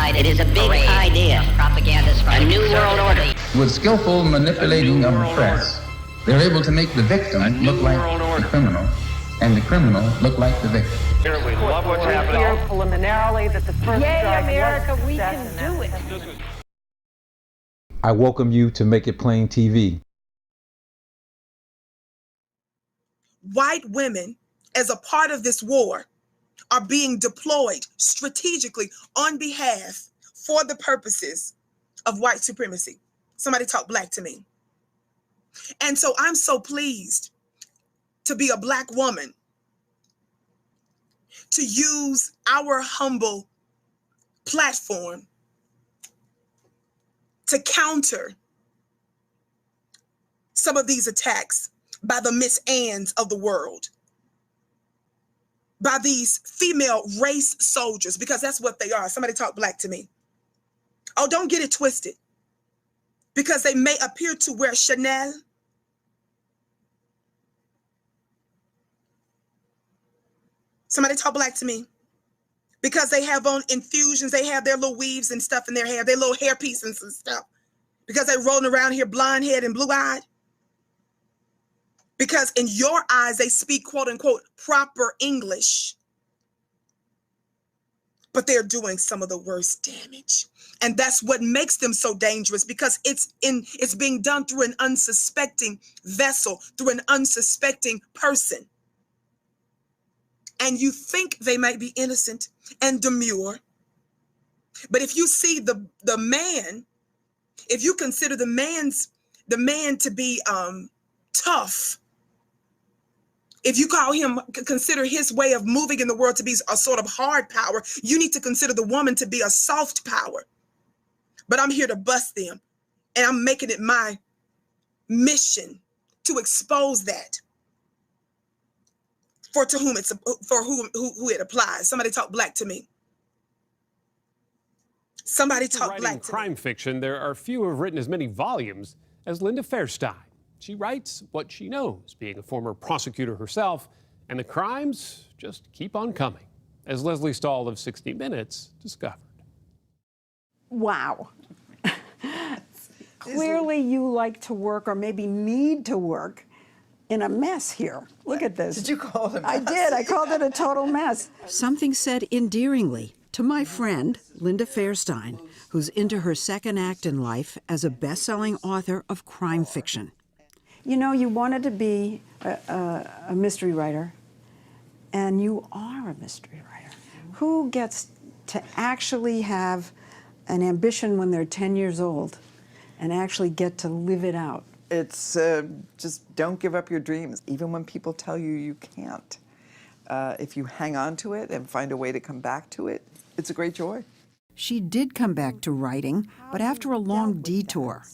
It is a big idea. A new world order. With skillful manipulating of the press, they're able to make the victim look like the criminal, and the criminal look like the victim. We love what's happening. Preliminarily that the first Yay, drug America, was we can do it. I welcome you to Make It Plain TV. White women, as a part of this war, are being deployed strategically on behalf for the purposes of white supremacy. Somebody talk black to me. And so I'm so pleased to be a black woman, to use our humble platform to counter some of these attacks by the Miss Anns of the world, by these female race soldiers, because that's what they are. Somebody talk black to me. Oh, don't get it twisted. Because they may appear to wear Chanel, somebody talk black to me. Because they have on infusions, they have their little weaves and stuff in their hair, their little hair pieces and stuff. Because they're rolling around here blonde-haired and blue-eyed. Because in your eyes, they speak, quote unquote, proper English. But they're doing some of the worst damage. And that's what makes them so dangerous, because it's being done through an unsuspecting vessel, through an unsuspecting person. And you think they might be innocent and demure. But if you see the man, if you consider the man to be tough, if you consider his way of moving in the world to be a sort of hard power, you need to consider the woman to be a soft power. But I'm here to bust them, and I'm making it my mission to expose that for who it applies. Somebody talk black to me. Somebody talk black to me. Crime fiction, there are few who have written as many volumes as Linda Fairstein. She writes what she knows, being a former prosecutor herself, and the crimes just keep on coming, as Leslie Stahl of 60 Minutes discovered. Wow. Clearly you like to work, or maybe need to work, in a mess here. Look at this. Did you call it a mess? I did. I called it a total mess. Something said endearingly to my friend, Linda Fairstein, who's into her second act in life as a best-selling author of crime fiction. You know, you wanted to be a mystery writer, and you are a mystery writer. Who gets to actually have an ambition when they're 10 years old and actually get to live it out? It's just don't give up your dreams, even when people tell you you can't. If you hang on to it and find a way to come back to it, it's a great joy. She did come back to writing, but after a long detour.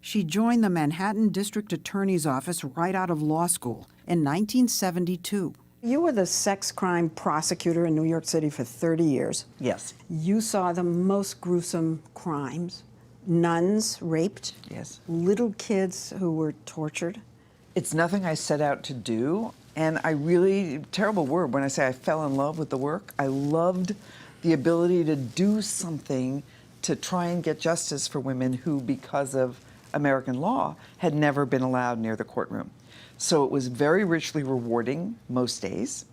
She joined the Manhattan District Attorney's Office right out of law school in 1972. You were the sex crime prosecutor in New York City for 30 years. Yes. You saw the most gruesome crimes. Nuns raped. Yes. Little kids who were tortured. It's nothing I set out to do, and I really, terrible word when I say I fell in love with the work. I loved the ability to do something to try and get justice for women who, because of American law, had never been allowed near the courtroom. So it was very richly rewarding most days,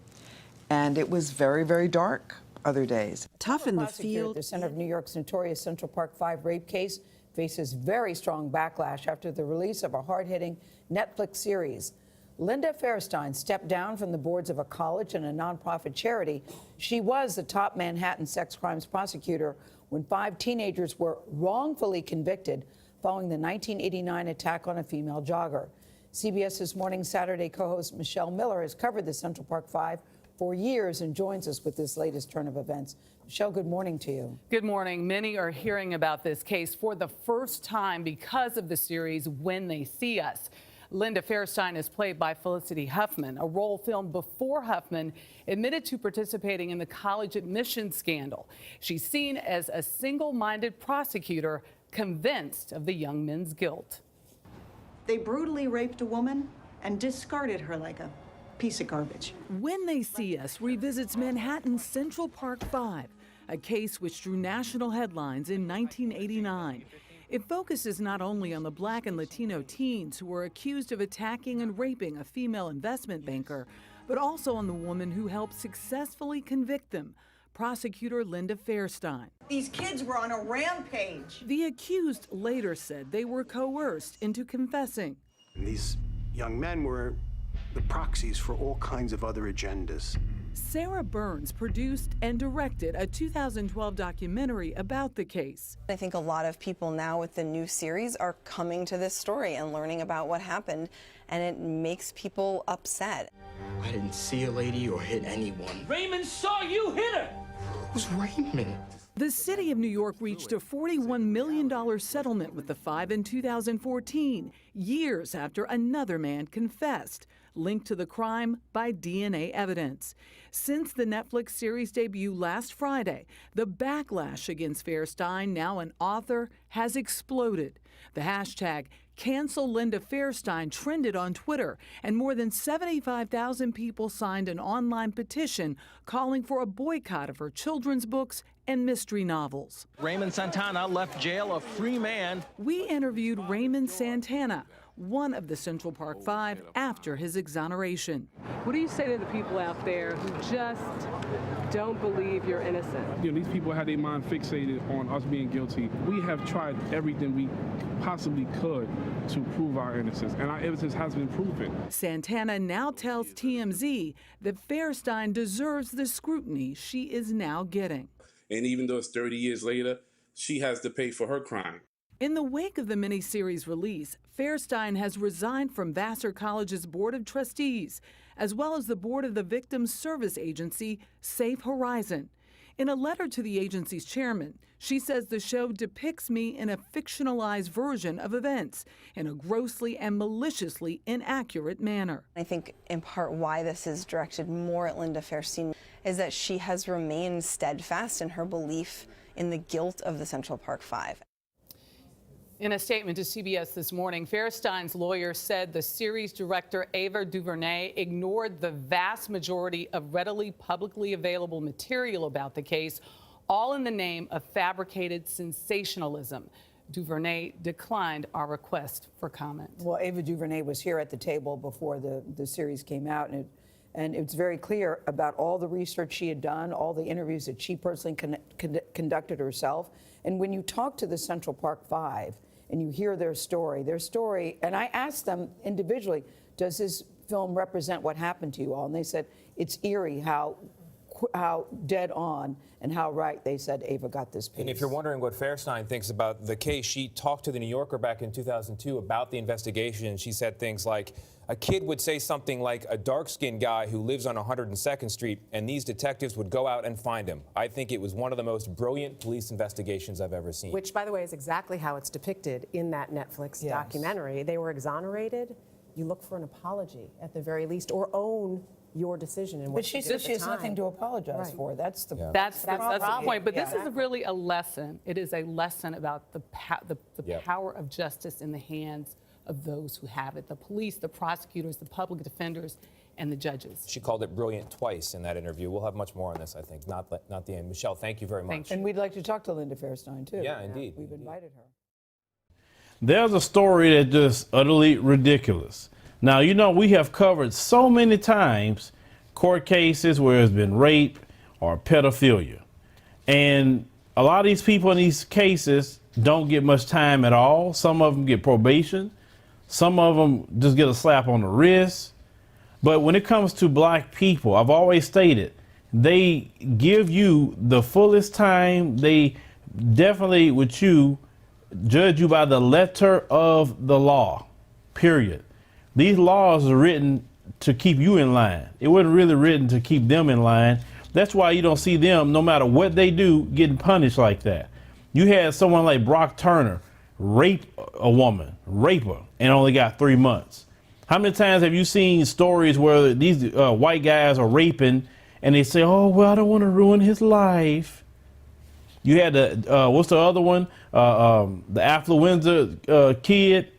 and it was very, very dark other days. Tough in the field. The center of New York's notorious Central Park 5 rape case faces very strong backlash after the release of a hard-hitting Netflix series. Linda Fairstein stepped down from the boards of a college and a nonprofit charity. She was the top Manhattan sex crimes prosecutor when 5 teenagers were wrongfully convicted following the 1989 attack on a female jogger. CBS's Morning Saturday co-host Michelle Miller has covered the Central Park 5 for years and joins us with this latest turn of events. Michelle, good morning to you. Good morning. Many are hearing about this case for the first time because of the series When They See Us. Linda Fairstein is played by Felicity Huffman, a role filmed before Huffman admitted to participating in the college admissions scandal. She's seen as a single-minded prosecutor convinced of the young men's guilt. They brutally raped a woman and discarded her like a piece of garbage. When They See Us revisits Manhattan's Central Park 5, a case which drew national headlines in 1989. It focuses not only on the Black and Latino teens who were accused of attacking and raping a female investment banker, but also on the woman who helped successfully convict them, prosecutor Linda Fairstein. These kids were on a rampage. The accused later said they were coerced into confessing. These young men were the proxies for all kinds of other agendas. Sarah Burns produced and directed a 2012 documentary about the case. I think a lot of people now with the new series are coming to this story and learning about what happened, and it makes people upset. I didn't see a lady or hit anyone. Raymond saw you hit her! Who's Raymond? The city of New York reached a $41 million settlement with the five in 2014, years after another man confessed, linked to the crime by DNA evidence. Since the Netflix series debut last Friday, the backlash against Fairstein, now an author, has exploded. The hashtag Cancel Linda Fairstein trended on Twitter, and more than 75,000 people signed an online petition calling for a boycott of her children's books and mystery novels. Raymond Santana left jail a free man. We interviewed Raymond Santana, one of the Central Park Five, after his exoneration. What do you say to the people out there who just don't believe you're innocent? You know, these people have their mind fixated on us being guilty. We have tried everything we possibly could to prove our innocence, and our innocence has been proven. Santana now tells TMZ that Fairstein deserves the scrutiny she is now getting. And even though it's 30 years later, she has to pay for her crime. In the wake of the miniseries release, Fairstein has resigned from Vassar College's Board of Trustees, as well as the board of the victims service agency, Safe Horizon. In a letter to the agency's chairman, she says the show depicts me in a fictionalized version of events in a grossly and maliciously inaccurate manner. I think in part why this is directed more at Linda Fairstein is that she has remained steadfast in her belief in the guilt of the Central Park Five. In a statement to CBS this morning, Fairstein's lawyer said the series director Ava DuVernay ignored the vast majority of readily publicly available material about the case, all in the name of fabricated sensationalism. DuVernay declined our request for comment. Well, Ava DuVernay was here at the table before the series came out, and it's very clear about all the research she had done, all the interviews that she personally conducted herself. And when you talk to the Central Park Five and you hear their story, and I asked them individually, does this film represent what happened to you all? And they said, it's eerie how dead on and how right they said Ava got this piece. And if you're wondering what Fairstein thinks about the case, she talked to the New Yorker back in 2002 about the investigation. She said things like, a kid would say something like a dark-skinned guy who lives on 102nd Street, and these detectives would go out and find him. I think it was one of the most brilliant police investigations I've ever seen. Which, by the way, is exactly how it's depicted in that Netflix documentary. They were exonerated. You look for an apology at the very least, or own your decision. And what but she says she has nothing to apologize for. That's the that's the point. But this is really a lesson. It is a lesson about the power of justice in the hands of those who have it: the police, the prosecutors, the public defenders, and the judges. She called it brilliant twice in that interview. We'll have much more on this, I think. Not the end. Michelle, thank you very much. And we'd like to talk to Linda Fairstein too. Yeah, indeed. We've invited her. There's a story that's just utterly ridiculous. Now, you know, we have covered so many times court cases where there's been rape or pedophilia. And a lot of these people in these cases don't get much time at all. Some of them get probation. Some of them just get a slap on the wrist. But when it comes to black people, I've always stated, they give you the fullest time. They definitely, with you, judge you by the letter of the law, period. These laws are written to keep you in line. It wasn't really written to keep them in line. That's why you don't see them, no matter what they do, getting punished like that. You had someone like Brock Turner rape a woman, rape her, and only got 3 months. How many times have you seen stories where these white guys are raping and they say, oh, well, I don't want to ruin his life. You had the, what's the other one? The affluenza kid,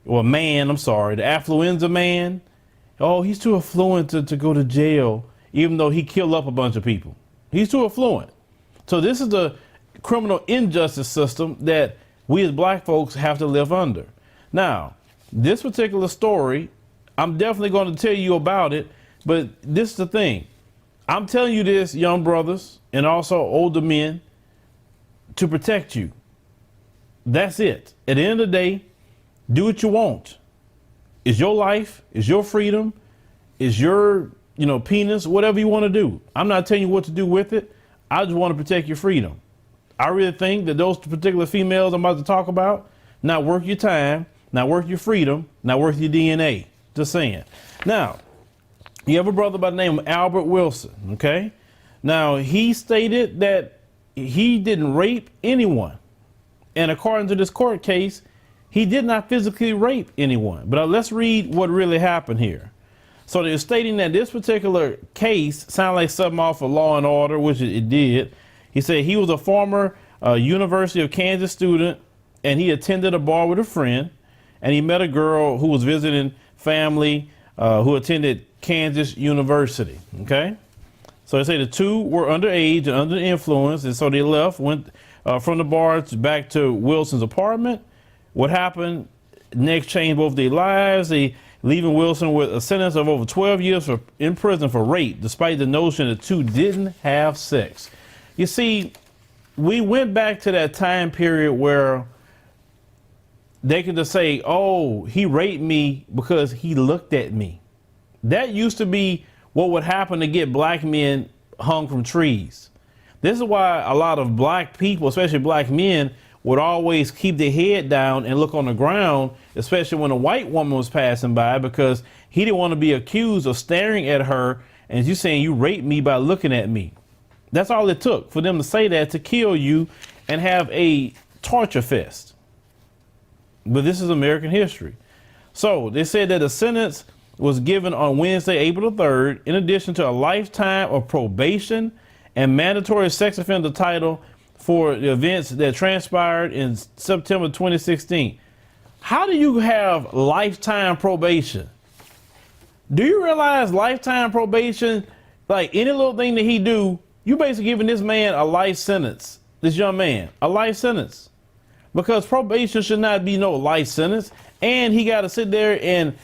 or man, I'm sorry, the affluenza man. Oh, he's too affluent to go to jail, even though he killed up a bunch of people. He's too affluent. So this is the criminal injustice system that we as black folks have to live under. Now, this particular story, I'm definitely going to tell you about it, but this is the thing. I'm telling you this, young brothers, and also older men, to protect you. That's it. At the end of the day, do what you want. It's your life, it's your freedom, it's your, penis, whatever you want to do. I'm not telling you what to do with it. I just want to protect your freedom. I really think that those particular females I'm about to talk about, not worth your time, not worth your freedom, not worth your DNA. Just saying. Now, you have a brother by the name of Albert Wilson, okay? Now, he stated that he didn't rape anyone. And according to this court case, he did not physically rape anyone. But let's read what really happened here. So they're stating that this particular case sounded like something off of Law and Order, which it did. He said he was a former University of Kansas student, and he attended a bar with a friend, and he met a girl who was visiting family who attended Kansas University, okay? So they say the two were underage and under the influence, and so they left, went from the bar back to Wilson's apartment. What happened next changed both their lives. They leaving Wilson with a sentence of over 12 years in prison for rape, despite the notion the two didn't have sex. You see, we went back to that time period where they could just say, oh, he raped me because he looked at me. That used to be what would happen to get black men hung from trees. This is why a lot of black people, especially black men, would always keep their head down and look on the ground, especially when a white woman was passing by, because he didn't want to be accused of staring at her and you saying you raped me by looking at me. That's all it took for them to say that, to kill you and have a torture fest. But this is American history. So they said that a sentence was given on Wednesday, April the 3rd, in addition to a lifetime of probation and mandatory sex offender title for the events that transpired in September 2016. How do you have lifetime probation? Do you realize lifetime probation, like any little thing that he do, you basically giving this man a life sentence, this young man, a life sentence. Because probation should not be no life sentence. And he got to sit there and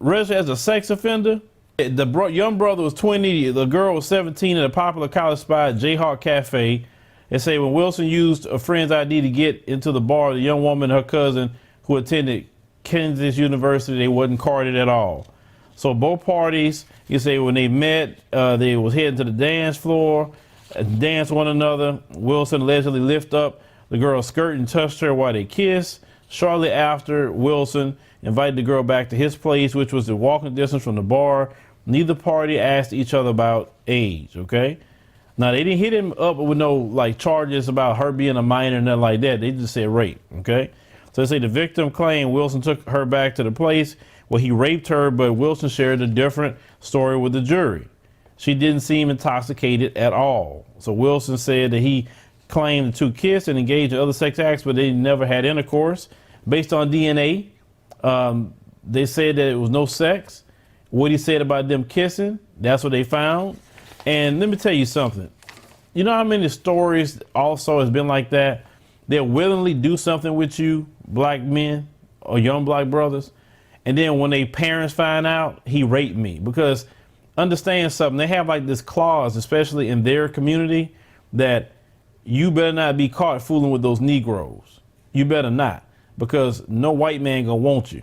register as a sex offender. The young brother was 20, the girl was 17 at a popular college spot, Jayhawk Cafe. They say when Wilson used a friend's ID to get into the bar, the young woman and her cousin who attended Kansas University, they wasn't carded at all. So both parties, you say when they met, they was heading to the dance floor, dance one another. Wilson allegedly lifted up the girl's skirt and touched her while they kissed. Shortly after, Wilson invited the girl back to his place, which was a walking distance from the bar. Neither party asked each other about age, okay? Now, they didn't hit him up with no, like, charges about her being a minor or nothing like that. They just said rape, okay? So they say the victim claimed Wilson took her back to the place where he raped her, but Wilson shared a different story with the jury. She didn't seem intoxicated at all. So Wilson said that he claimed the two kissed and engaged in other sex acts, but they never had intercourse. Based on DNA, they said that it was no sex. What he said about them kissing, that's what they found. And let me tell you something. You know how many stories also has been like that? They'll willingly do something with you, black men or young black brothers, and then when their parents find out, he raped me. Because understand something, they have like this clause, especially in their community, that you better not be caught fooling with those Negroes. You better not, because no white man gonna want you.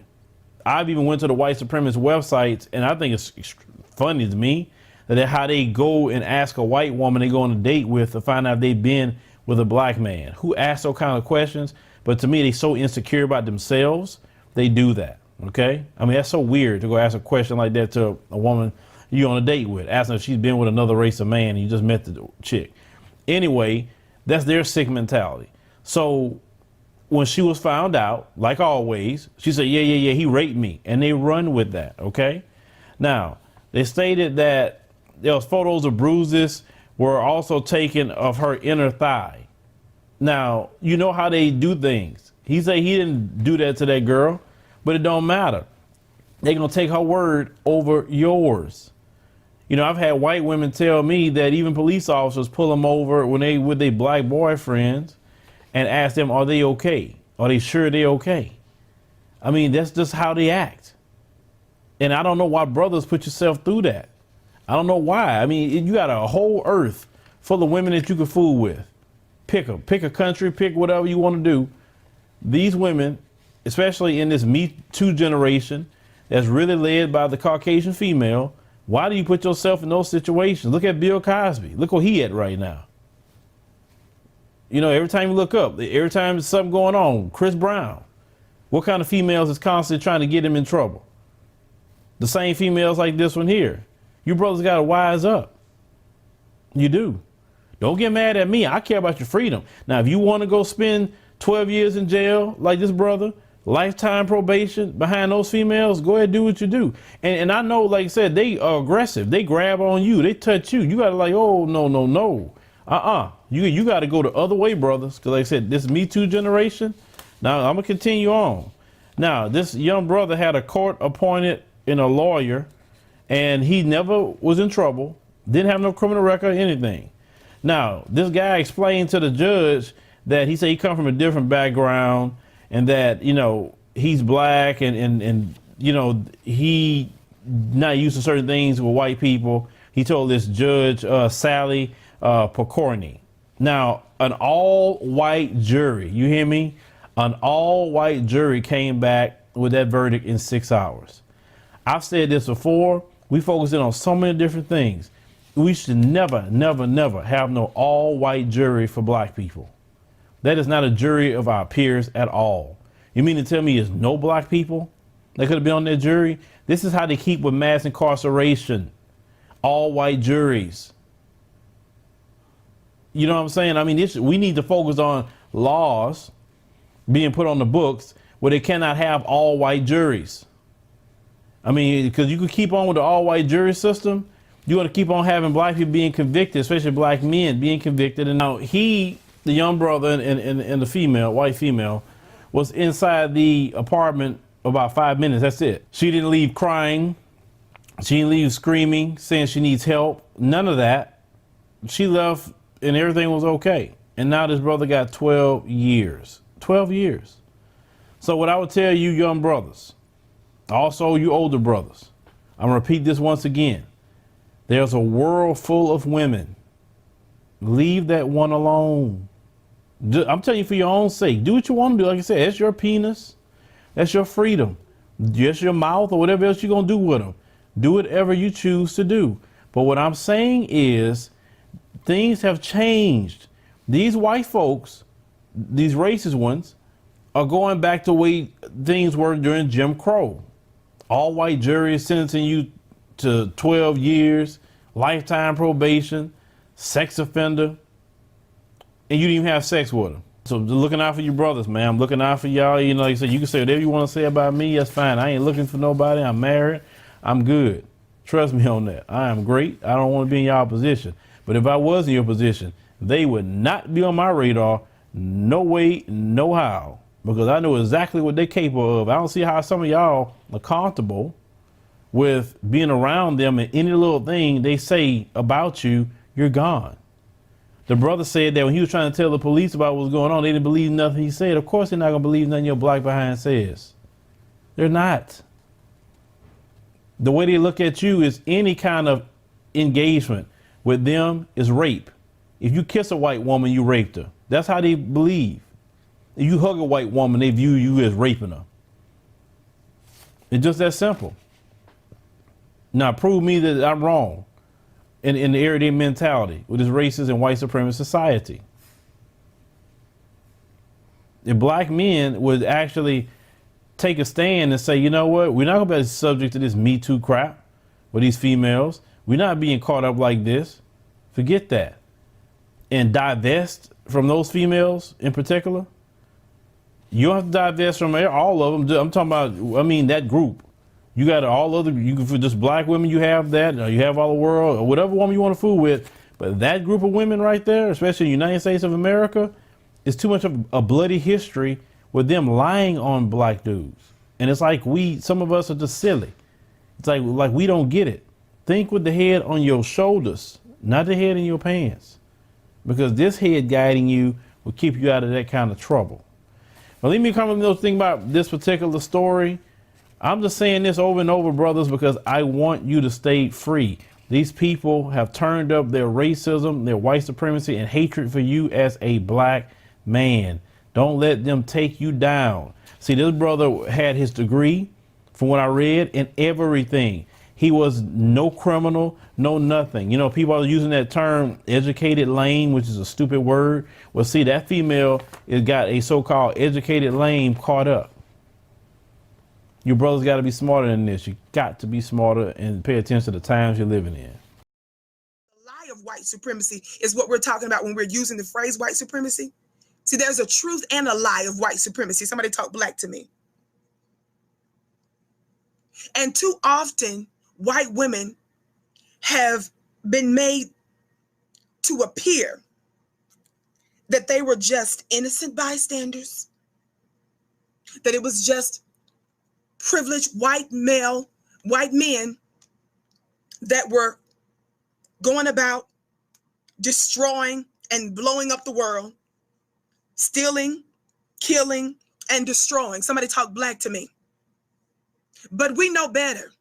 I've even went to the white supremacist websites, and I think it's funny to me that how they go and ask a white woman they go on a date with to find out if they've been with a black man. Who asks those kind of questions? But to me, they so insecure about themselves, they do that, okay? I mean, that's so weird to go ask a question like that to a woman you're on a date with, asking if she's been with another race of man and you just met the chick. Anyway, that's their sick mentality. So when she was found out, like always, she said, yeah, he raped me. And they run with that, okay? Now, they stated that there was photos of bruises were also taken of her inner thigh. Now, you know how they do things. He said he didn't do that to that girl, but it don't matter. They're going to take her word over yours. You know, I've had white women tell me that even police officers pull them over when they with their black boyfriends and ask them, are they okay? Are they sure they're okay? I mean, that's just how they act. And I don't know why brothers put yourself through that. I don't know why. I mean, you got a whole earth full of women that you can fool with. Pick them. Pick a country, pick whatever you want to do. These women, especially in this Me Too generation, that's really led by the Caucasian female, why do you put yourself in those situations? Look at Bill Cosby. Look where he at right now. You know, every time you look up, every time there's something going on, Chris Brown, what kind of females is constantly trying to get him in trouble? The same females like this one here. You brothers got to wise up. You do. Don't get mad at me. I care about your freedom. Now, if you want to go spend 12 years in jail like this brother, lifetime probation behind those females, go ahead and do what you do. And I know, like I said, they are aggressive. They grab on you. They touch you. You got to like, oh, no, no, no. You got to go the other way, brothers. Because like I said, this Me Too generation. Now, I'm going to continue on. Now, this young brother had a court appointed and a lawyer, and he never was in trouble. Didn't have no criminal record or anything. Now, this guy explained to the judge that he said he come from a different background and that, you know, he's black and you know, he not used to certain things with white people. He told this judge, Sally Pokorny. Now, an all-white jury, you hear me? An all-white jury came back with that verdict in 6 hours. I've said this before. We focus in on so many different things. We should never, never, never have no all-white jury for black people. That is not a jury of our peers at all. You mean to tell me there's no black people that could have been on that jury? This is how they keep with mass incarceration. All-white juries. You know what I'm saying? I mean, we need to focus on laws being put on the books where they cannot have all-white juries. I mean, because you could keep on with the all-white jury system. You want to keep on having black people being convicted, especially black men being convicted. And now the young brother and the female, white female, was inside the apartment about 5 minutes. That's it. She didn't leave crying. She didn't leave screaming, saying she needs help. None of that. She left and everything was okay. And now this brother got 12 years. 12 years. So what I would tell you young brothers, also you older brothers, I'm going to repeat this once again. There's a world full of women. Leave that one alone. I'm telling you for your own sake. Do what you want to do. Like I said, that's your penis. That's your freedom. Just your mouth or whatever else you're going to do with them. Do whatever you choose to do. But what I'm saying is things have changed. These white folks, these racist ones, are going back to the way things were during Jim Crow. All white jury is sentencing you to 12 years, lifetime probation, sex offender, and you didn't even have sex with them. So looking out for your brothers, man. I'm looking out for y'all. You know, like I said, you can say whatever you want to say about me. That's fine. I ain't looking for nobody. I'm married. I'm good. Trust me on that. I am great. I don't want to be in y'all position. But if I was in your position, they would not be on my radar. No way, no how. Because I know exactly what they're capable of. I don't see how some of y'all are comfortable with being around them and any little thing they say about you, you're gone. The brother said that when he was trying to tell the police about what was going on, they didn't believe nothing he said. Of course they're not going to believe nothing your black behind says. They're not. The way they look at you is any kind of engagement with them is rape. If you kiss a white woman, you raped her. That's how they believe. If you hug a white woman, they view you as raping her. It's just that simple. Now prove me that I'm wrong in the area of their mentality with this racist and white supremacist society. If black men would actually take a stand and say, you know what, we're not going to be subject to this Me Too crap with these females. We're not being caught up like this. Forget that. And divest from those females in particular. You don't have to divest from all of them. I'm talking about, I mean, that group. You got all other, you can, for just black women, you have that, or you have all the world, or whatever woman you want to fool with. But that group of women right there, especially in the United States of America, is too much of a bloody history with them lying on black dudes. And it's like some of us are just silly. It's like we don't get it. Think with the head on your shoulders, not the head in your pants. Because this head guiding you will keep you out of that kind of trouble. But let me come with another thing about this particular story. I'm just saying this over and over, brothers, because I want you to stay free. These people have turned up their racism, their white supremacy, and hatred for you as a black man. Don't let them take you down. See, this brother had his degree, from what I read, in everything. He was no criminal, no nothing. You know, people are using that term educated lame, which is a stupid word. Well, see, that female has got a so-called educated lame caught up. Your brother's got to be smarter than this. You got to be smarter and pay attention to the times you're living in. The lie of white supremacy is what we're talking about when we're using the phrase white supremacy. See, there's a truth and a lie of white supremacy. Somebody talk black to me. And too often, white women have been made to appear that they were just innocent bystanders, that it was just privileged white men that were going about destroying and blowing up the world, stealing, killing, and destroying. Somebody talk black to me. But we know better.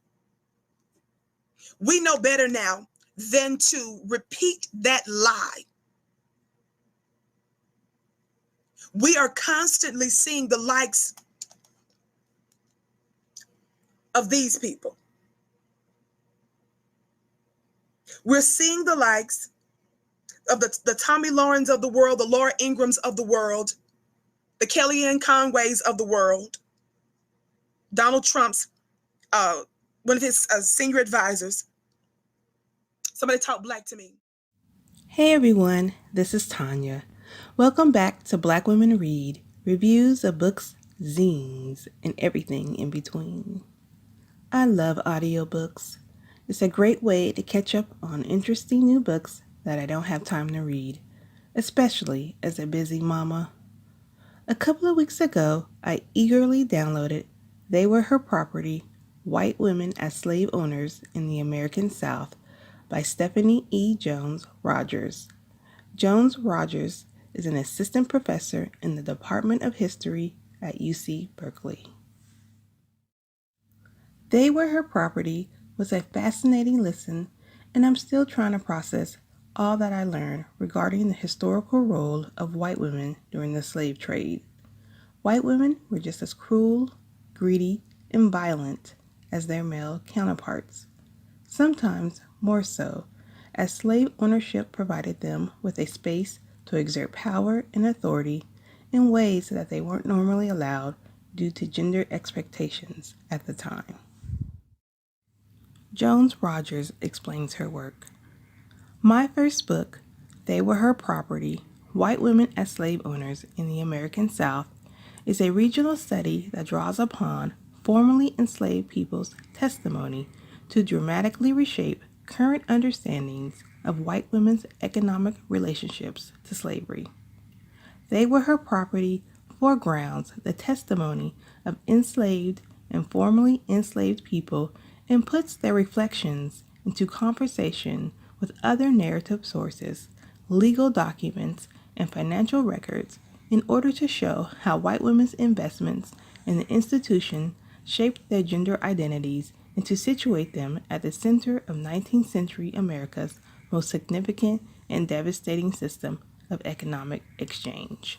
We know better now than to repeat that lie. We are constantly seeing the likes of these people. We're seeing the likes of the Tommy Laurens of the world, the Laura Ingrams of the world, the Kellyanne Conways of the world, Donald Trump's, one of his senior advisors. Somebody talk black to me. Hey everyone, this is Tanya. Welcome back to Black Women Read, reviews of books, zines, and everything in between. I love audiobooks. It's a great way to catch up on interesting new books that I don't have time to read, especially as a busy mama. A couple of weeks ago, I eagerly downloaded They Were Her Property, White Women as Slave Owners in the American South by Stephanie E. Jones Rogers. Jones Rogers is an assistant professor in the Department of History at UC Berkeley. They Were Her Property was a fascinating listen, and I'm still trying to process all that I learned regarding the historical role of white women during the slave trade. White women were just as cruel, greedy, and violent as their male counterparts, sometimes more so, as slave ownership provided them with a space to exert power and authority in ways that they weren't normally allowed due to gender expectations at the time. Jones Rogers explains her work. My first book, They Were Her Property, White Women as Slave Owners in the American South, is a regional study that draws upon formerly enslaved people's testimony to dramatically reshape current understandings of white women's economic relationships to slavery. They Were Her Property foregrounds the testimony of enslaved and formerly enslaved people and puts their reflections into conversation with other narrative sources, legal documents, and financial records in order to show how white women's investments in the institution shaped their gender identities and to situate them at the center of 19th century America's most significant and devastating system of economic exchange.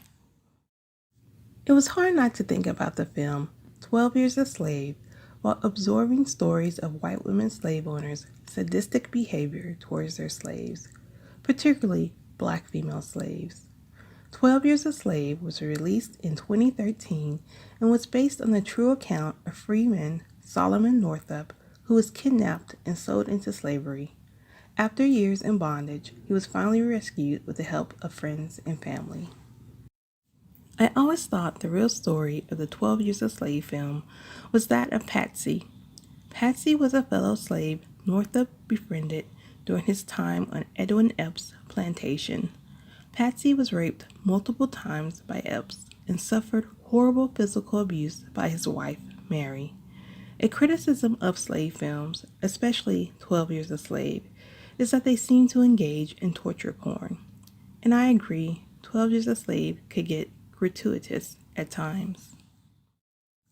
It was hard not to think about the film 12 Years a Slave while absorbing stories of white women slave owners' sadistic behavior towards their slaves, particularly black female slaves. 12 Years a Slave was released in 2013 and was based on the true account of freeman Solomon Northup, who was kidnapped and sold into slavery. After years in bondage, he was finally rescued with the help of friends and family. I always thought the real story of the 12 Years a Slave film was that of Patsy. Patsy was a fellow slave Northup befriended during his time on Edwin Epps' plantation. Patsy was raped multiple times by Epps and suffered horrible physical abuse by his wife, Mary. A criticism of slave films, especially 12 Years a Slave, is that they seem to engage in torture porn. And I agree, 12 Years a Slave could get gratuitous at times.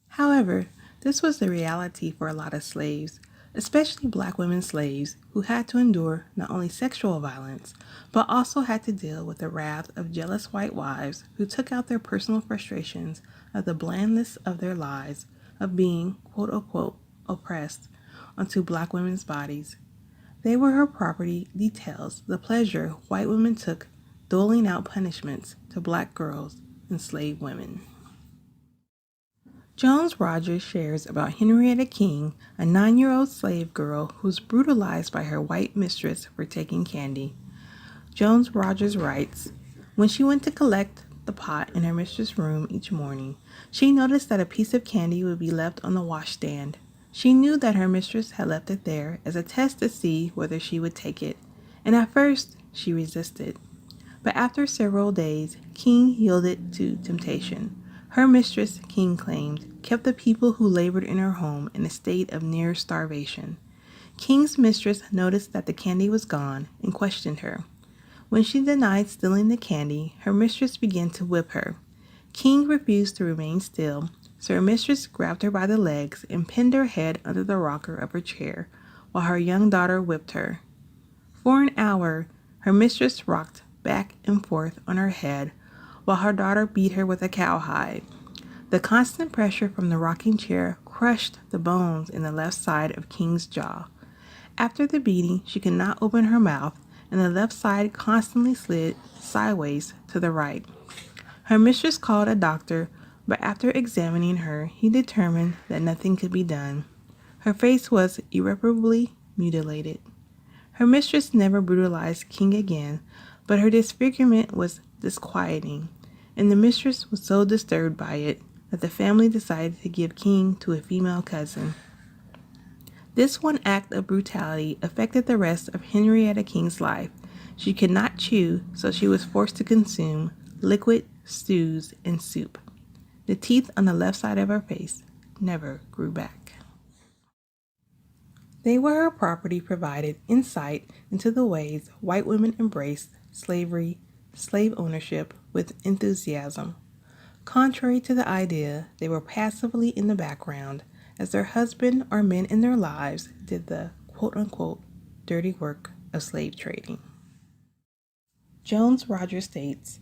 However, this was the reality for a lot of slaves, especially black women slaves who had to endure not only sexual violence, but also had to deal with the wrath of jealous white wives who took out their personal frustrations of the blandness of their lives of being, quote-unquote, oppressed onto black women's bodies. They Were Her Property details the pleasure white women took doling out punishments to black girls and slave women. Jones Rogers shares about Henrietta King, a 9-year-old slave girl who was brutalized by her white mistress for taking candy. Jones Rogers writes, "When she went to collect the pot in her mistress' room each morning, she noticed that a piece of candy would be left on the washstand. She knew that her mistress had left it there as a test to see whether she would take it, and at first she resisted. But after several days, King yielded to temptation. Her mistress, King claimed, kept the people who labored in her home in a state of near starvation. King's mistress noticed that the candy was gone and questioned her. When she denied stealing the candy, her mistress began to whip her. King refused to remain still, so her mistress grabbed her by the legs and pinned her head under the rocker of her chair, while her young daughter whipped her. For an hour, her mistress rocked back and forth on her head, while her daughter beat her with a cowhide. The constant pressure from the rocking chair crushed the bones in the left side of King's jaw. After the beating, she could not open her mouth, and the left side constantly slid sideways to the right. Her mistress called a doctor, but after examining her, he determined that nothing could be done. Her face was irreparably mutilated. Her mistress never brutalized King again, but her disfigurement was disquieting, and the mistress was so disturbed by it that the family decided to give King to a female cousin. This one act of brutality affected the rest of Henrietta King's life. She could not chew, so she was forced to consume liquid stews and soup. The teeth on the left side of her face never grew back. They Were Her Property provided insight into the ways white women embraced slavery, slave ownership with enthusiasm. Contrary to the idea, they were passively in the background as their husband or men in their lives did the quote-unquote dirty work of slave trading. Jones Rogers states,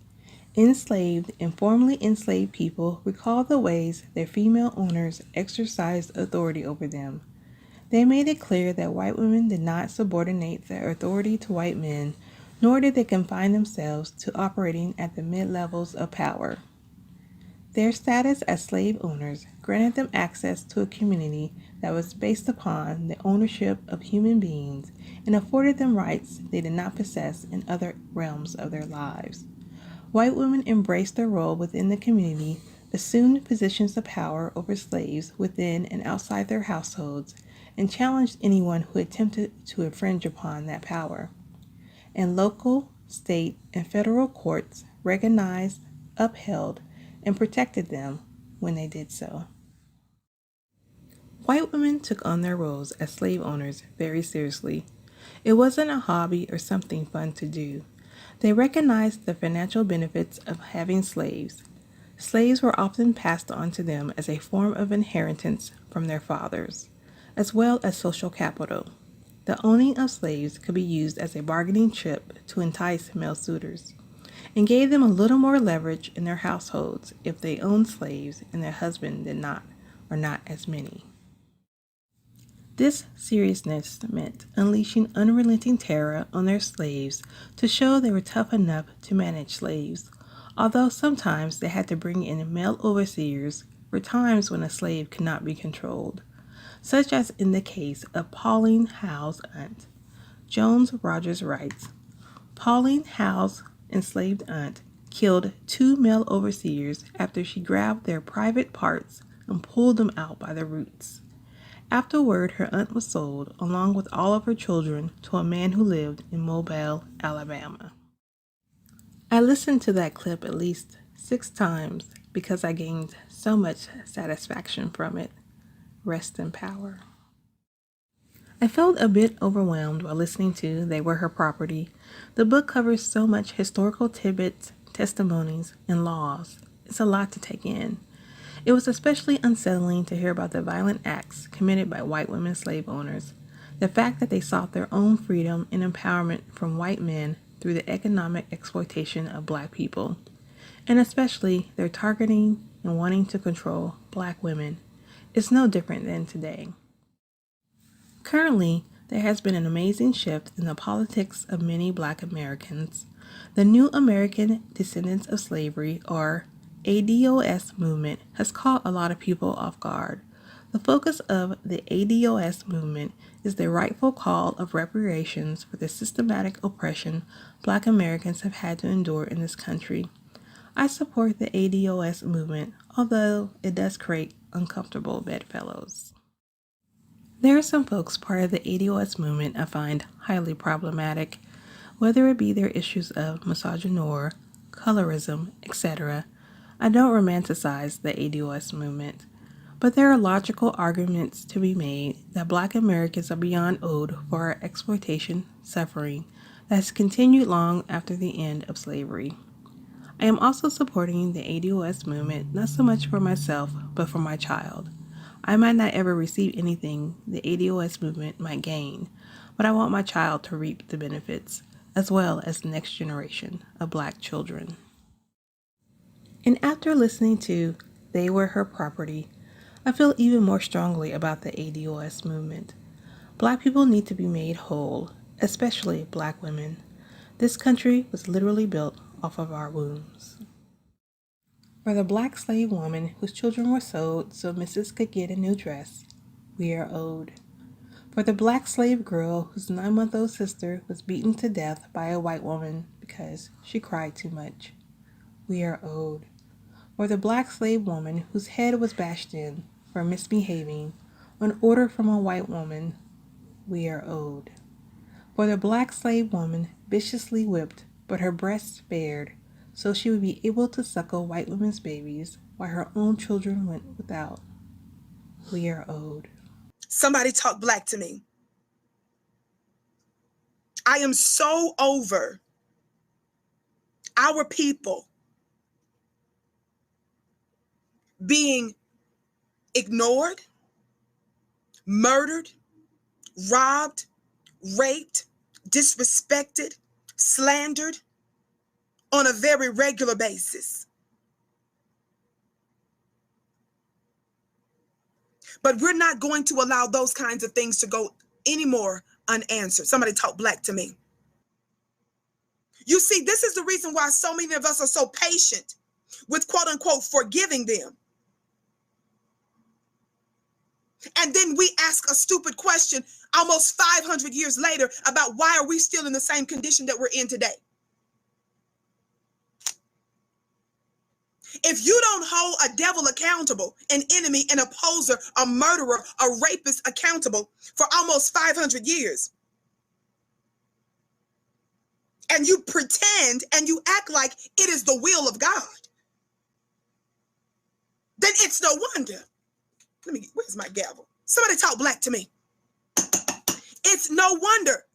enslaved and formerly enslaved people recall the ways their female owners exercised authority over them. They made it clear that white women did not subordinate their authority to white men, nor did they confine themselves to operating at the mid-levels of power. Their status as slave owners granted them access to a community that was based upon the ownership of human beings and afforded them rights they did not possess in other realms of their lives. White women embraced their role within the community, assumed positions of power over slaves within and outside their households, and challenged anyone who attempted to infringe upon that power. And local, state, and federal courts recognized, upheld, and protected them when they did so. White women took on their roles as slave owners very seriously. It wasn't a hobby or something fun to do. They recognized the financial benefits of having slaves. Slaves were often passed on to them as a form of inheritance from their fathers, as well as social capital. The owning of slaves could be used as a bargaining chip to entice male suitors, and gave them a little more leverage in their households if they owned slaves and their husband did not, or not as many. This seriousness meant unleashing unrelenting terror on their slaves to show they were tough enough to manage slaves, although sometimes they had to bring in male overseers for times when a slave could not be controlled, such as in the case of Pauline Howe's aunt. Jones Rogers writes, Pauline Howe's enslaved aunt killed 2 male overseers after she grabbed their private parts and pulled them out by the roots. Afterward, her aunt was sold, along with all of her children, to a man who lived in Mobile, Alabama. I listened to that clip at least 6 times because I gained so much satisfaction from it. rest in power. I felt a bit overwhelmed while listening to They Were Her Property. The book covers so much historical tidbits, testimonies, and laws. It's a lot to take in. It was especially unsettling to hear about the violent acts committed by white women slave owners. The fact that they sought their own freedom and empowerment from white men through the economic exploitation of black people, and especially their targeting and wanting to control black women, is no different than today. Currently, there has been an amazing shift in the politics of many black Americans. The New American Descendants of Slavery, or ADOS movement, has caught a lot of people off guard. The focus of the ADOS movement is the rightful call of reparations for the systematic oppression black Americans have had to endure in this country. I support the ADOS movement, although it does create uncomfortable bedfellows. There are some folks part of the ADOS movement I find highly problematic, whether it be their issues of misogyny, colorism, etc. I don't romanticize the ADOS movement, but there are logical arguments to be made that black Americans are beyond owed for our exploitation, suffering that has continued long after the end of slavery. I am also supporting the ADOS movement not so much for myself, but for my child. I might not ever receive anything the ADOS movement might gain, but I want my child to reap the benefits, as well as the next generation of black children. And after listening to They Were Her Property, I feel even more strongly about the ADOS movement. Black people need to be made whole, especially black women. This country was literally built off of our wombs. For the black slave woman whose children were sold so Mrs. could get a new dress, we are owed. For the black slave girl whose 9-month-old sister was beaten to death by a white woman because she cried too much, we are owed. For the black slave woman whose head was bashed in for misbehaving on order from a white woman, we are owed. For the black slave woman viciously whipped but her breasts spared so she would be able to suckle white women's babies while her own children went without, we are owed. Somebody talk black to me. I am so over our people being ignored, murdered, robbed, raped, disrespected, slandered on a very regular basis. But we're not going to allow those kinds of things to go anymore unanswered. Somebody talk black to me. You see, this is the reason why so many of us are so patient with quote unquote forgiving them. And then we ask a stupid question almost 500 years later about why are we still in the same condition that we're in today? If you don't hold a devil accountable, an enemy, an opposer, a murderer, a rapist accountable for almost 500 years, and you pretend and you act like it is the will of God, then it's no wonder. Where's my gavel? Somebody talk black to me. It's no wonder.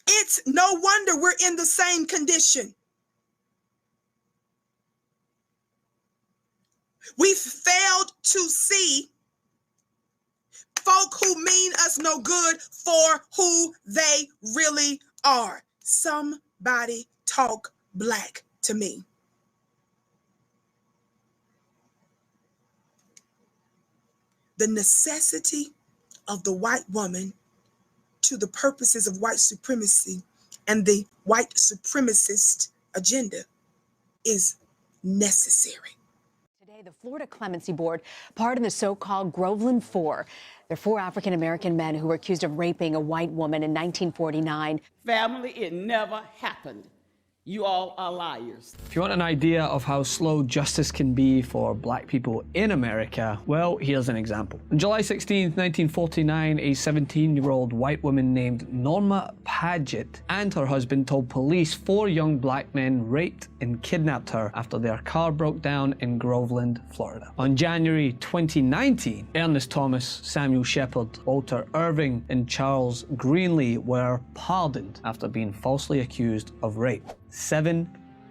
It's no wonder we're in the same condition. We've failed to see folk who mean us no good for who they really are. Somebody talk black to me. The necessity of the white woman to the purposes of white supremacy and the white supremacist agenda is necessary. Today, the Florida Clemency Board pardoned the so-called Groveland Four. They're 4 African-American men who were accused of raping a white woman in 1949. Family, it never happened. You all are liars. If you want an idea of how slow justice can be for black people in America, well, here's an example. On July 16, 1949, a 17-year-old white woman named Norma Paget and her husband told police 4 young black men raped and kidnapped her after their car broke down in Groveland, Florida. On January 2019, Ernest Thomas, Samuel Shepard, Walter Irving, and Charles Greenlee were pardoned after being falsely accused of rape. 7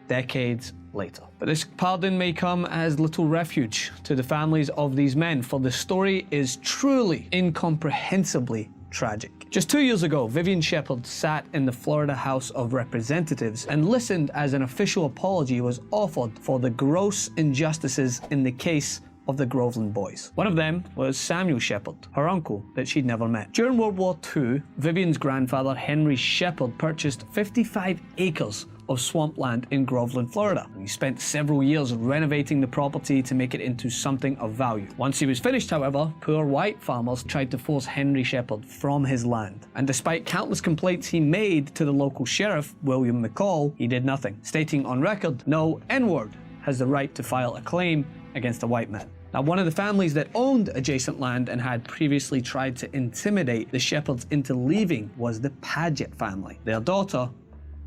decades later. But this pardon may come as little refuge to the families of these men, for the story is truly incomprehensibly tragic. Just 2 years ago, Vivian Shepard sat in the Florida House of Representatives and listened as an official apology was offered for the gross injustices in the case of the Groveland boys. One of them was Samuel Shepard, her uncle that she'd never met. During World War II, Vivian's grandfather, Henry Shepard, purchased 55 acres of swampland in Groveland, Florida. He spent several years renovating the property to make it into something of value. Once he was finished, however, poor white farmers tried to force Henry Shepard from his land. And despite countless complaints he made to the local sheriff, William McCall, he did nothing, stating on record, "No N-word has the right to file a claim against a white man." Now, one of the families that owned adjacent land and had previously tried to intimidate the Shepards into leaving was the Paget family. Their daughter,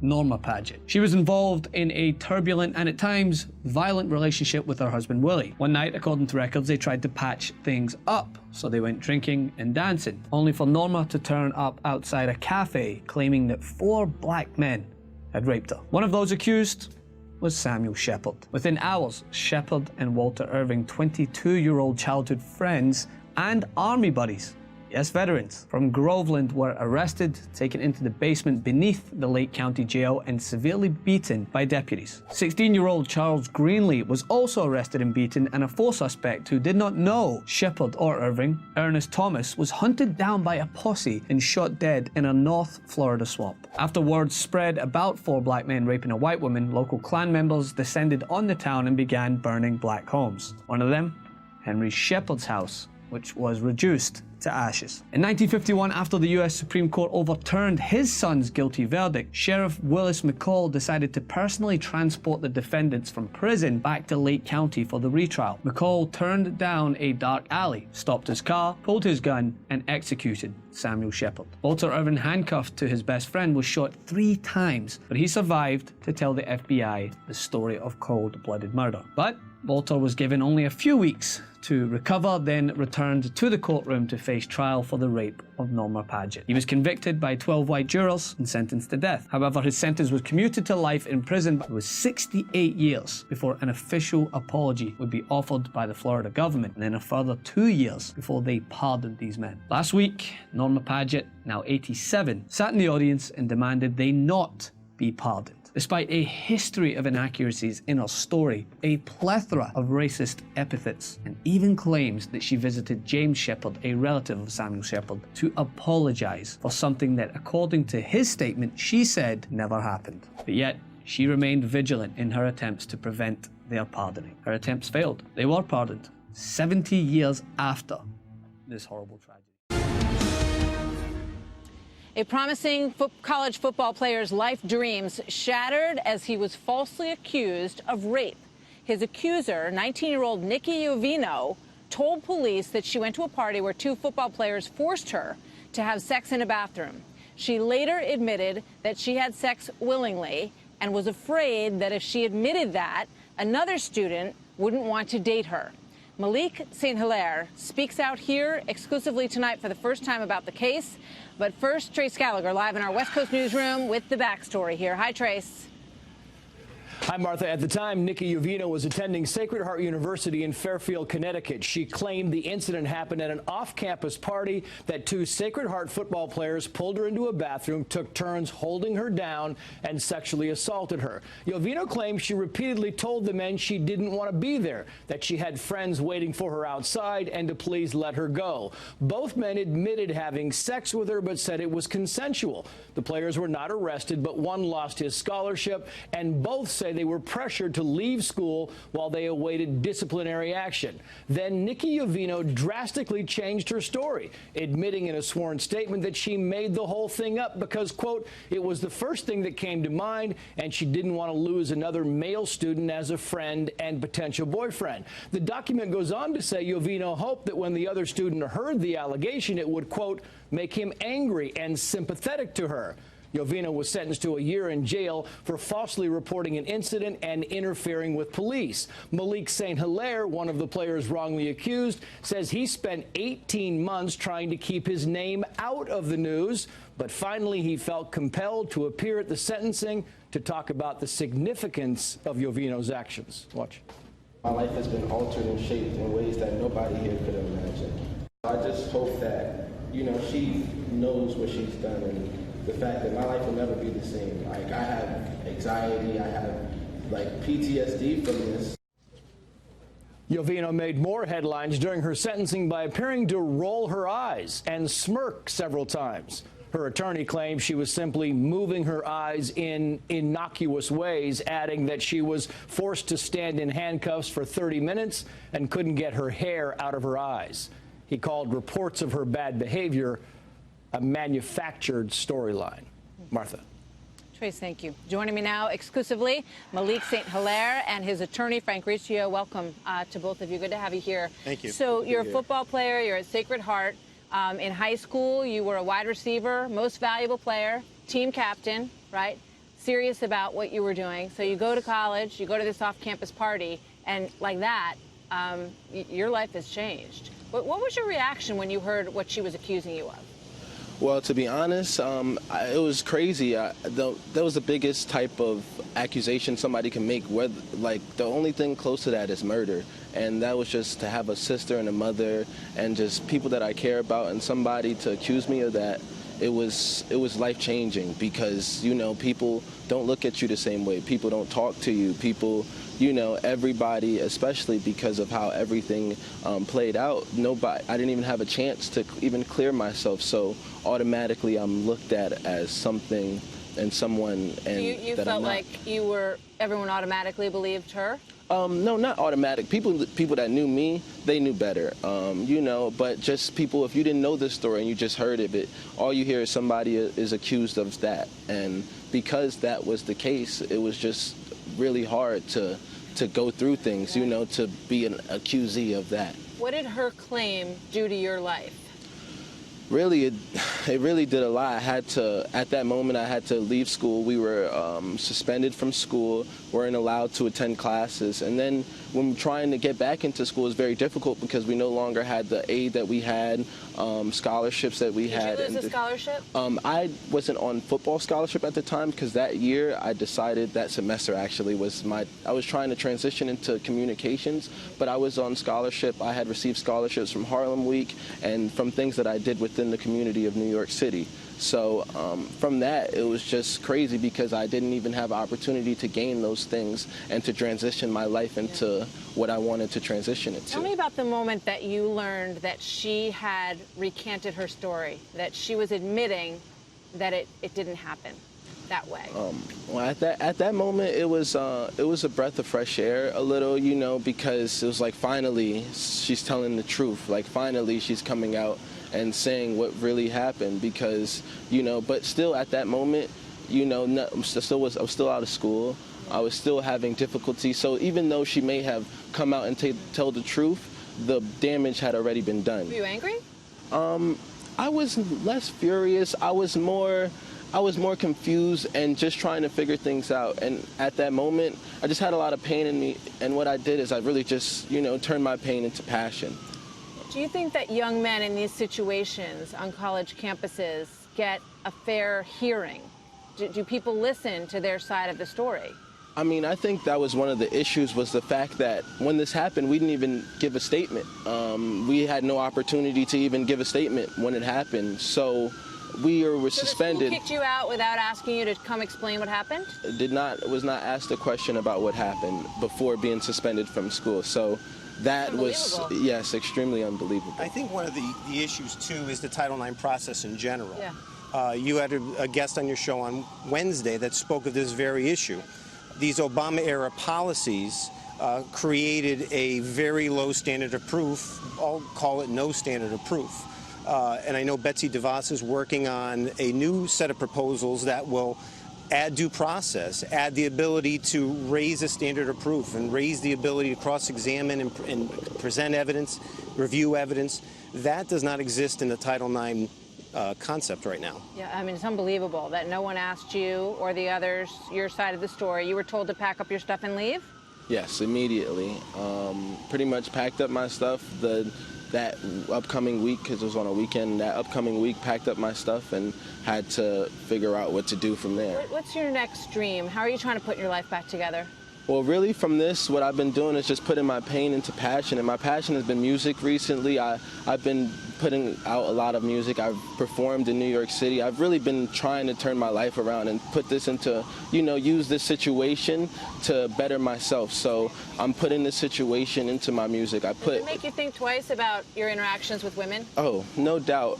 Norma Paget. She was involved in a turbulent and at times violent relationship with her husband Willie. One night, according to records, they tried to patch things up, so they went drinking and dancing, only for Norma to turn up outside a cafe claiming that 4 black men had raped her. One of those accused was Samuel Shepard. Within hours, Shepard and Walter Irving, 22-year-old childhood friends and army buddies, yes, veterans, from Groveland, were arrested, taken into the basement beneath the Lake County Jail, and severely beaten by deputies. 16-year-old Charles Greenlee was also arrested and beaten, and a 4th suspect who did not know Shepard or Irving, Ernest Thomas, was hunted down by a posse and shot dead in a North Florida swamp. After word spread about 4 black men raping a white woman, local Klan members descended on the town and began burning black homes. One of them, Henry Shepard's house, which was reduced to ashes. In 1951, after the US Supreme Court overturned his son's guilty verdict, Sheriff Willis McCall decided to personally transport the defendants from prison back to Lake County for the retrial. McCall turned down a dark alley, stopped his car, pulled his gun, and executed Samuel Shepard. Walter Irving, handcuffed to his best friend, was shot 3 times, but he survived to tell the FBI the story of cold-blooded murder. But Walter was given only a few weeks to recover, then returned to the courtroom to face trial for the rape of Norma Paget. He was convicted by 12 white jurors and sentenced to death. However, his sentence was commuted to life in prison, but it was 68 years before an official apology would be offered by the Florida government, and then a further 2 years before they pardoned these men. Last week, Norma Paget, now 87, sat in the audience and demanded they not be pardoned. Despite a history of inaccuracies in her story, a plethora of racist epithets, and even claims that she visited James Shepard, a relative of Samuel Shepard, to apologize for something that, according to his statement, she said never happened. But yet, she remained vigilant in her attempts to prevent their pardoning. Her attempts failed. They were pardoned 70 years after this horrible tragedy. A promising college football player's life dreams shattered as he was falsely accused of rape. His accuser, 19-year-old Nikki Iovino, told police that she went to a party where 2 football players forced her to have sex in a bathroom. She later admitted that she had sex willingly and was afraid that if she admitted that, another student wouldn't want to date her. Malik St. Hilaire speaks out here exclusively tonight for the first time about the case. But first, Trace Gallagher live in our West Coast newsroom with the backstory here. Hi, Trace. Hi, Martha. At the time, Nikki Iovino was attending Sacred Heart University in Fairfield, Connecticut. She claimed the incident happened at an off-campus party, that 2 Sacred Heart football players pulled her into a bathroom, took turns holding her down, and sexually assaulted her. Iovino claims she repeatedly told the men she didn't want to be there, that she had friends waiting for her outside, and to please let her go. Both men admitted having sex with her, but said it was consensual. The players were not arrested, but one lost his scholarship, and both say say they were pressured to leave school while they awaited disciplinary action. Then Nikki Jovino drastically changed her story, admitting in a sworn statement that she made the whole thing up because, quote, it was the first thing that came to mind and she didn't want to lose another male student as a friend and potential boyfriend. The document goes on to say Jovino hoped that when the other student heard the allegation, it would, quote, make him angry and sympathetic to her. Jovino was sentenced to a year in jail for falsely reporting an incident and interfering with police. Malik St. Hilaire, one of the players wrongly accused, says he spent 18 months trying to keep his name out of the news, but finally he felt compelled to appear at the sentencing to talk about the significance of Jovino's actions. Watch. My life has been altered and shaped in ways that nobody here could imagine. I just hope that, you know, she knows what she's done and the fact that my life will never be the same. Like, I have anxiety, I have, like, PTSD from this. Jovino made more headlines during her sentencing by appearing to roll her eyes and smirk several times. Her attorney claims she was simply moving her eyes in innocuous ways, adding that she was forced to stand in handcuffs for 30 minutes and couldn't get her hair out of her eyes. He called reports of her bad behavior a manufactured storyline. Martha. Trace, thank you. Joining me now exclusively, Malik St. Hilaire and his attorney, Frank Riccio. Welcome to both of you. Good to have you here. Thank you. So you're a football player. You're at Sacred Heart. In high school, you were a wide receiver, most valuable player, team captain, right? Serious about what you were doing. So you go to college, you go to this off-campus party, and like that, your life has changed. But what was your reaction when you heard what she was accusing you of? Well, to be honest, it was crazy. That was the biggest type of accusation somebody can make. Like, the only thing close to that is murder. And that was just to have a sister and a mother and just people that I care about, and somebody to accuse me of that. It was life-changing because, you know, people don't look at you the same way. People don't talk to you. People, you know, everybody, especially because of how everything played out, I didn't even have a chance to even clear myself. So automatically I'm looked at as something and someone and you that felt I'm not. like everyone automatically believed her? No, not automatic. People that knew me, they knew better. You know, but just people, if you didn't know this story and you just heard of it, all you hear is somebody is accused of that. And because that was the case, it was just really hard to go through things, you know, to be an accusee of that. What did her claim do to your life? Really, it really did a lot. At that moment, I had to leave school. We were suspended from school, weren't allowed to attend classes. And then when trying to get back into school, it was very difficult because we no longer had the aid that we had, scholarships that we had. Did you lose a scholarship? I wasn't on football scholarship at the time because that year I decided, that semester actually, I was trying to transition into communications, but I was on scholarship. I had received scholarships from Harlem Week and from things that I did within the community of New York City. So from that, it was just crazy because I didn't even have an opportunity to gain those things and to transition my life into what I wanted to transition it to. Tell me about the moment that you learned that she had recanted her story, that she was admitting that it didn't happen that way. Well, at that moment, it was a breath of fresh air, a little, you know, because it was like finally she's telling the truth. Like finally she's coming out and saying what really happened, because, you know, but still at that moment, you know, I was still out of school. I was still having difficulty. So even though she may have come out and tell the truth, the damage had already been done. Were you angry? I was less furious. I was more confused and just trying to figure things out. And at that moment, I just had a lot of pain in me. And what I did is I really just, you know, turned my pain into passion. Do you think that young men in these situations on college campuses get a fair hearing? Do people listen to their side of the story? I mean, I think that was one of the issues, was the fact that when this happened, we didn't even give a statement. We had no opportunity to even give a statement when it happened. So we were suspended. So the school kicked you out without asking you to come explain what happened? Was not asked a question about what happened before being suspended from school. So that was, yes, extremely unbelievable. I think one of the issues, too, is the Title IX process in general. Yeah. You had a guest on your show on Wednesday that spoke of this very issue. these Obama-era policies created a very low standard of proof. I'll call it no standard of proof. And I know Betsy DeVos is working on a new set of proposals that will add due process, add the ability to raise the standard of proof and raise the ability to cross-examine and present evidence, review evidence. That does not exist in the Title IX concept right now. Yeah, I mean, it's unbelievable that no one asked you or the others your side of the story. You were told to pack up your stuff and leave? Yes, immediately. Pretty much packed up my stuff that upcoming week, because it was on a weekend, that upcoming week packed up my stuff and had to figure out what to do from there. What's your next dream? How are you trying to put your life back together? Well, really from this, what I've been doing is just putting my pain into passion, and my passion has been music recently. I've been putting out a lot of music. I've performed in New York City. I've really been trying to turn my life around and put this into, use this situation to better myself. So I'm putting this situation into my music. Does it make you think twice about your interactions with women? Oh, no doubt.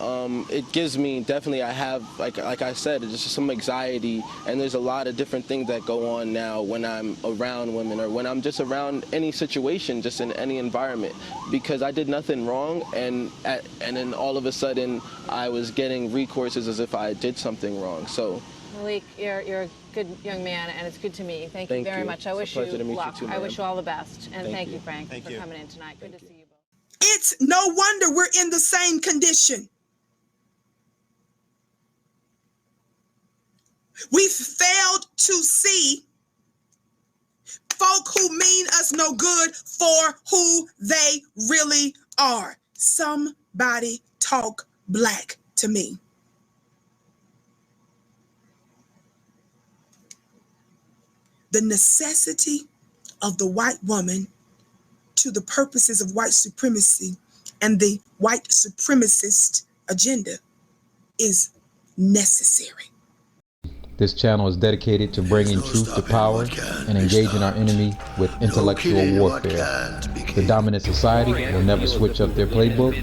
It gives me, definitely, I have, like I said, it's just some anxiety, and there's a lot of different things that go on now when I'm around women or when I'm just around any situation, just in any environment, because I did nothing wrong, and then all of a sudden I was getting recourses as if I did something wrong. So Malik, you're a good young man, and it's good to meet you. Thank you very much. I wish you luck. I wish you all the best, and thank you, Frank, for coming in tonight. Good to see you both. It's no wonder we're in the same condition. We've failed to see folk who mean us no good for who they really are. Somebody talk black to me. The necessity of the white woman to the purposes of white supremacy and the white supremacist agenda is necessary. This channel is dedicated to bringing truth to power and engaging our enemy with intellectual warfare. The dominant society will never switch up their playbook,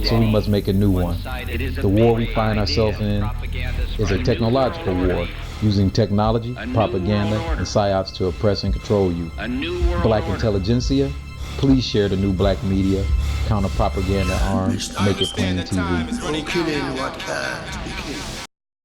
so we must make a new one. The war we find ourselves in is a technological war, using technology, propaganda, and psyops to oppress and control you. Black intelligentsia, please share the new black media, counter propaganda arms, make it plain TV.